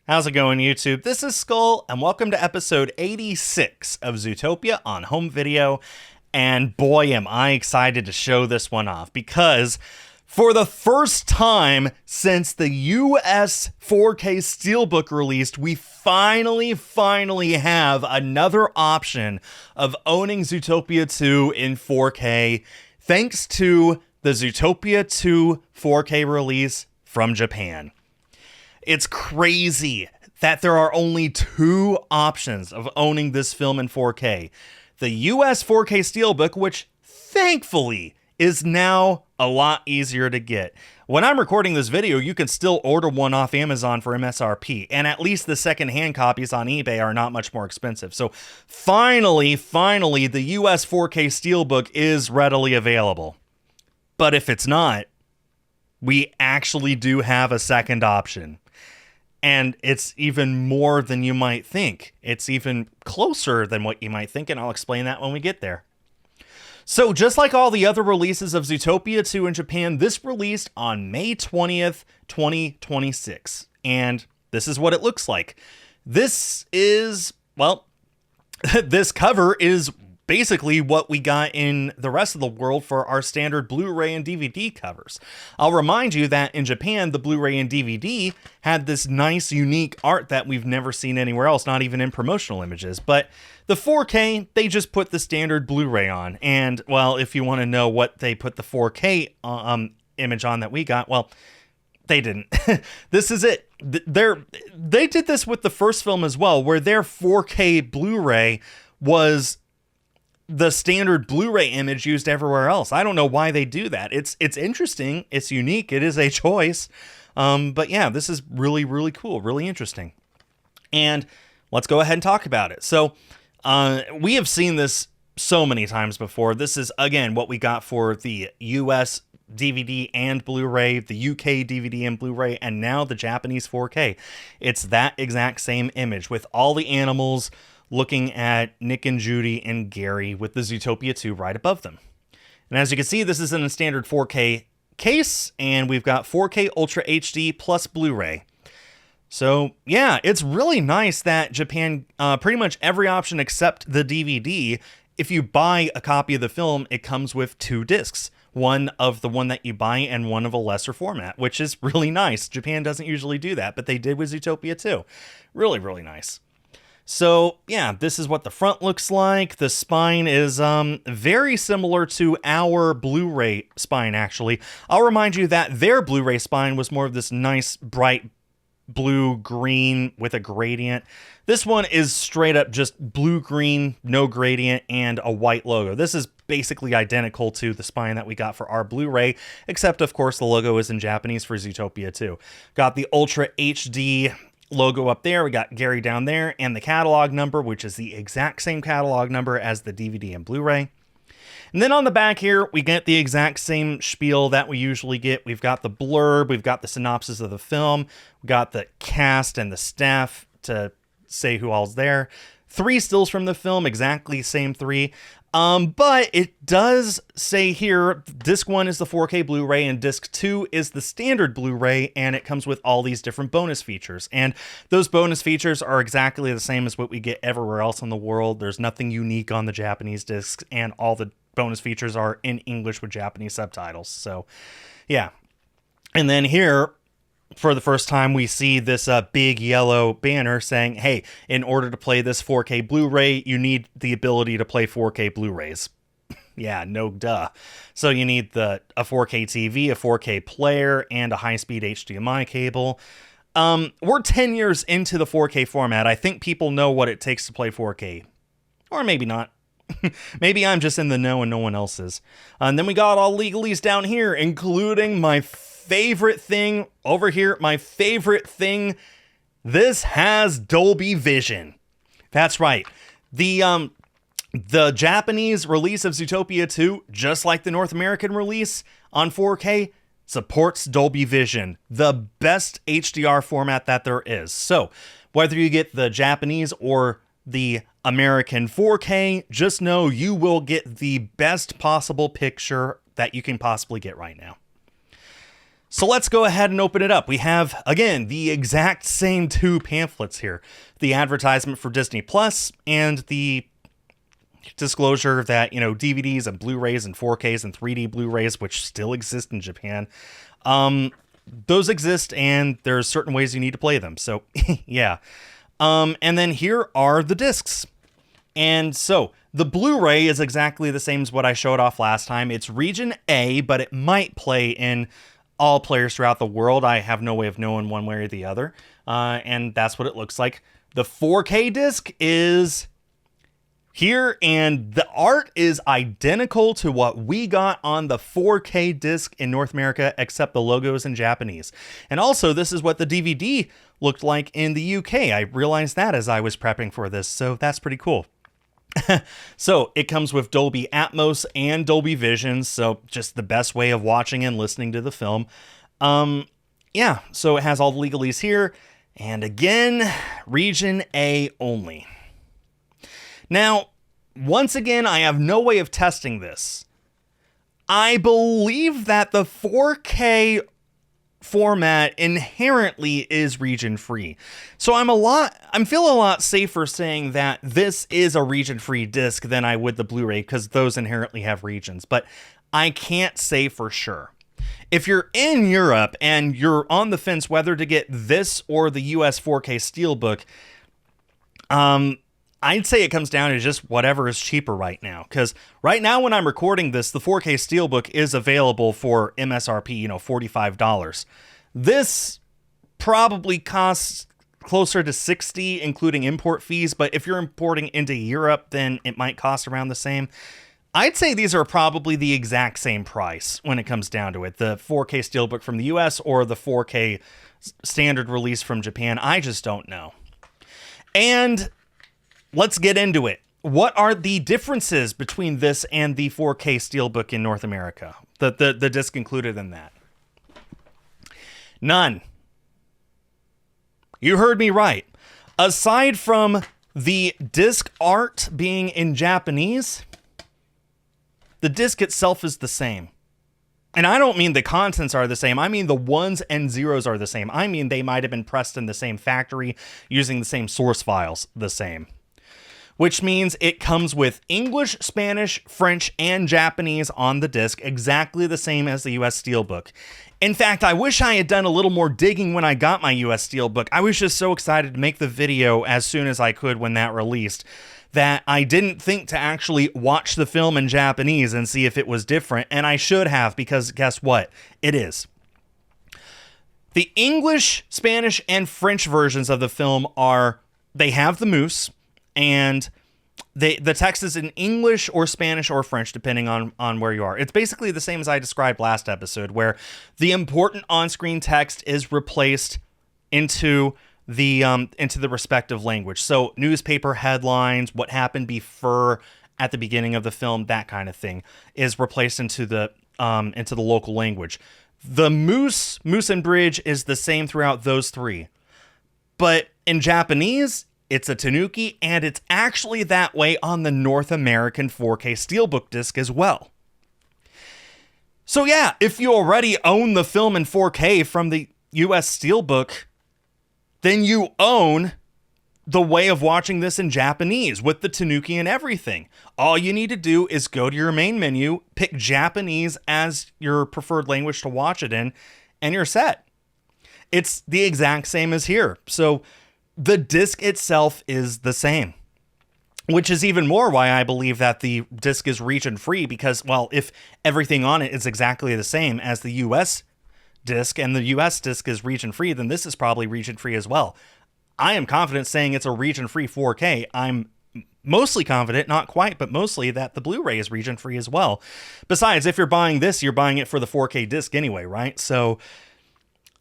How's it going, YouTube? This is Skull, and welcome to episode 86 of Zootopia on home video. And boy, am I excited to show this one off, because for the first time since the US 4K Steelbook released, we finally have another option of owning Zootopia 2 in 4K, thanks to the Zootopia 2 4K release from Japan. It's crazy that there are only two options of owning this film in 4K. The US 4K Steelbook, which thankfully is now a lot easier to get. When I'm recording this video, you can still order one off Amazon for MSRP, and at least the secondhand copies on eBay are not much more expensive. So finally, the US 4K Steelbook is readily available. But if it's not, we actually do have a second option. And it's even more than you might think. It's even closer than what you might think, and I'll explain that when we get there. So just like all the other releases of Zootopia 2 in Japan, this released on May 20th, 2026. And this is what it looks like. This is, well, this cover is basically what we got in the rest of the world for our standard Blu-ray and DVD covers. I'll remind you that in Japan, the Blu-ray and DVD had this nice, unique art that we've never seen anywhere else, not even in promotional images. But the 4K, they just put the standard Blu-ray on. And, well, if you want to know what they put the 4K image on that we got, well, they didn't. This is it. They did this with the first film as well, where their 4K Blu-ray was the standard Blu-ray image used everywhere else. I don't know why they do that. It's interesting. It's unique. It is a choice. But yeah, this is really cool. Really interesting. And let's go ahead and talk about it. So we have seen this so many times before. This is, again, what we got for the US DVD and Blu-ray, the UK DVD and Blu-ray, and now the Japanese 4K. It's that exact same image with all the animals looking at Nick and Judy and Gary with the Zootopia 2 right above them. And as you can see, this is in a standard 4K case, and we've got 4K Ultra HD plus Blu-ray. So yeah, it's really nice that Japan, pretty much every option except the DVD, if you buy a copy of the film, it comes with two discs. One of the one that you buy and one of a lesser format, which is really nice. Japan doesn't usually do that, but they did with Zootopia 2. Really nice. So yeah, this is what the front looks like. The spine is very similar to our Blu-ray spine, actually. I'll remind you that their Blu-ray spine was more of this nice, bright blue-green with a gradient. This one is straight up just blue-green, no gradient, and a white logo. This is basically identical to the spine that we got for our Blu-ray, except, of course, the logo is in Japanese for Zootopia 2. Got the Ultra HD logo up there, we got Gary down there, and the catalog number, which is the exact same catalog number as the DVD and Blu-ray. And then on the back here, we get the exact same spiel that we usually get. We've got the blurb, we've got the synopsis of the film, we got the cast and the staff to say who all's there. 3 stills from the film, exactly same 3. But it does say here, disc 1 is the 4K Blu-ray and disc 2 is the standard Blu-ray, and it comes with all these different bonus features. And those bonus features are exactly the same as what we get everywhere else in the world. There's nothing unique on the Japanese discs, and all the bonus features are in English with Japanese subtitles. So, yeah. And then here, for the first time, we see this big yellow banner saying, hey, in order to play this 4K Blu-ray, you need the ability to play 4K Blu-rays. Yeah, no duh. So you need a 4K TV, a 4K player, and a high-speed HDMI cable. We're 10 years into the 4K format. I think people know what it takes to play 4K. Or maybe not. Maybe I'm just in the know and no one else is. And then we got all legalese down here, including my favorite thing over here. My favorite thing. This has Dolby Vision. That's right. The Japanese release of Zootopia 2, just like the North American release on 4K, supports Dolby Vision, the best HDR format that there is. So whether you get the Japanese or the American 4K, just know you will get the best possible picture that you can possibly get right now. So let's go ahead and open it up. We have, again, the exact same two pamphlets here. The advertisement for Disney Plus and the disclosure that, DVDs and Blu-rays and 4Ks and 3D Blu-rays, which still exist in Japan, those exist and there's certain ways you need to play them. So, yeah. And then here are the discs. And so the Blu-ray is exactly the same as what I showed off last time. It's region A, but it might play in all players throughout the world. I have no way of knowing one way or the other. And that's what it looks like. The 4K disc is here, and the art is identical to what we got on the 4K disc in North America, except the logo is in Japanese. And also, this is what the DVD looked like in the UK. I realized that as I was prepping for this, so that's pretty cool. So it comes with Dolby Atmos and Dolby Vision, so just the best way of watching and listening to the film. Yeah, so it has all the legalese here, and again, region A only. Now, once again, I have no way of testing this. I believe that the 4K format inherently is region free. So I'm feeling a lot safer saying that this is a region free disc than I would the Blu-ray, because those inherently have regions, but I can't say for sure. If you're in Europe and you're on the fence whether to get this or the US 4K Steelbook, I'd say it comes down to just whatever is cheaper right now. Because right now when I'm recording this, the 4K Steelbook is available for MSRP, $45. This probably costs closer to $60, including import fees. But if you're importing into Europe, then it might cost around the same. I'd say these are probably the exact same price when it comes down to it. The 4K Steelbook from the US or the 4K standard release from Japan. I just don't know. And let's get into it. What are the differences between this and the 4K Steelbook in North America? The disc included in that. None. You heard me right. Aside from the disc art being in Japanese, the disc itself is the same. And I don't mean the contents are the same. I mean the ones and zeros are the same. I mean they might have been pressed in the same factory using the same source files the same. Which means it comes with English, Spanish, French, and Japanese on the disc, exactly the same as the US Steelbook. In fact, I wish I had done a little more digging when I got my US Steelbook. I was just so excited to make the video as soon as I could when that released, that I didn't think to actually watch the film in Japanese and see if it was different, and I should have, because guess what? It is. The English, Spanish, and French versions of the film they have the moose, and the text is in English or Spanish or French, depending on where you are. It's basically the same as I described last episode, where the important on-screen text is replaced into the respective language. So newspaper headlines, what happened before at the beginning of the film, that kind of thing, is replaced into the local language. The moose and bridge is the same throughout those three. But in Japanese, it's a tanuki, and it's actually that way on the North American 4K Steelbook disc as well. So yeah, if you already own the film in 4K from the US Steelbook, then you own the way of watching this in Japanese with the tanuki and everything. All you need to do is go to your main menu, pick Japanese as your preferred language to watch it in, and you're set. It's the exact same as here. So the disc itself is the same, which is even more why I believe that the disc is region free, because, well, if everything on it is exactly the same as the US disc and the US disc is region free, then this is probably region free as well. I am confident saying it's a region free 4K. I'm mostly confident, not quite, but mostly, that the Blu-ray is region free as well. Besides, if you're buying this, you're buying it for the 4K disc anyway, right? So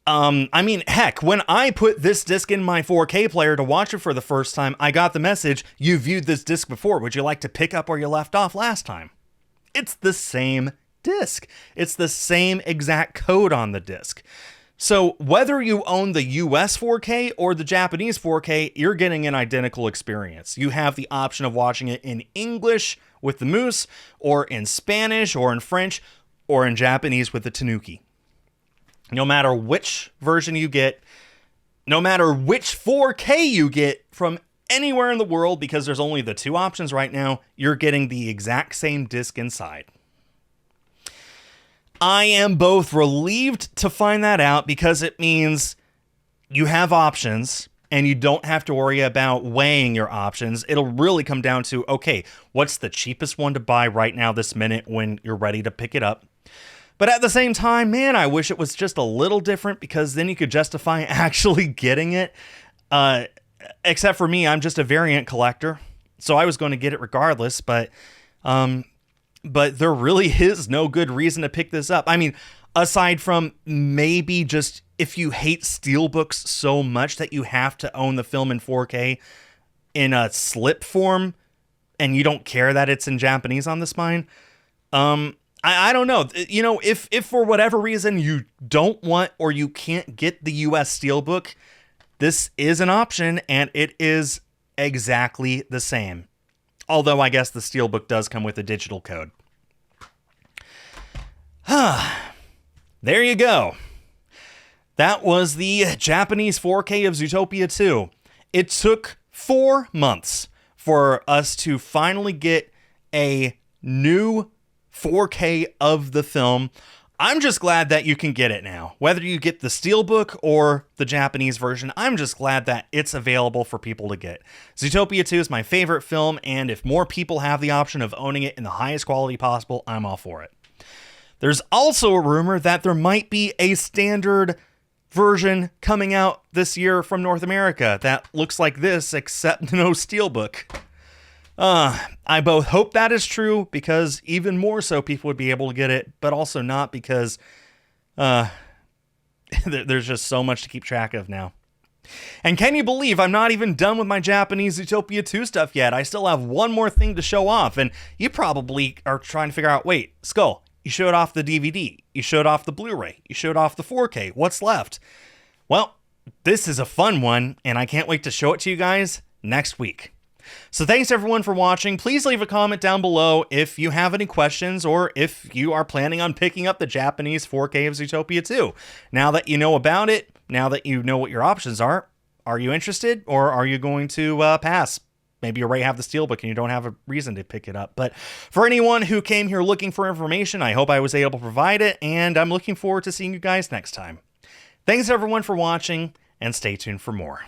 I mean, heck, when I put this disc in my 4K player to watch it for the first time, I got the message, "You viewed this disc before. Would you like to pick up where you left off last time?" It's the same disc. It's the same exact code on the disc. So whether you own the US 4K or the Japanese 4K, you're getting an identical experience. You have the option of watching it in English with the moose, or in Spanish, or in French, or in Japanese with the tanuki. no matter which version you get, no matter which 4K you get from anywhere in the world, because there's only the two options right now, you're getting the exact same disc inside. I am both relieved to find that out because it means you have options and you don't have to worry about weighing your options. It'll really come down to, okay, what's the cheapest one to buy right now this minute when you're ready to pick it up? But at the same time, man, I wish it was just a little different because then you could justify actually getting it. Except for me, I'm just a variant collector, so I was going to get it regardless, but there really is no good reason to pick this up. I mean, aside from maybe just if you hate steelbooks so much that you have to own the film in 4K in a slip form and you don't care that it's in Japanese on the spine, I don't know. You know, if for whatever reason you don't want or you can't get the US steelbook, this is an option and it is exactly the same. Although I guess the steelbook does come with a digital code. There you go. That was the Japanese 4K of Zootopia 2. It took 4 months for us to finally get a new 4K of the film. I'm just glad that you can get it now. Whether you get the steelbook or the Japanese version, I'm just glad that it's available for people to get. Zootopia 2 is my favorite film, and if more people have the option of owning it in the highest quality possible, I'm all for it. There's also a rumor that there might be a standard version coming out this year from North America that looks like this, except no steelbook. I both hope that is true because even more so people would be able to get it, but also not because there's just so much to keep track of now. And can you believe I'm not even done with my Japanese Zootopia 2 stuff yet? I still have one more thing to show off, and you probably are trying to figure out, wait, Skull, you showed off the DVD, you showed off the Blu-ray, you showed off the 4K, what's left? Well, this is a fun one, and I can't wait to show it to you guys next week. So thanks everyone for watching. Please leave a comment down below if you have any questions or if you are planning on picking up the Japanese 4K of Zootopia 2. Now that you know about it, now that you know what your options are you interested or are you going to pass? Maybe you already have the steelbook and you don't have a reason to pick it up. But for anyone who came here looking for information, I hope I was able to provide it, and I'm looking forward to seeing you guys next time. Thanks everyone for watching, and stay tuned for more.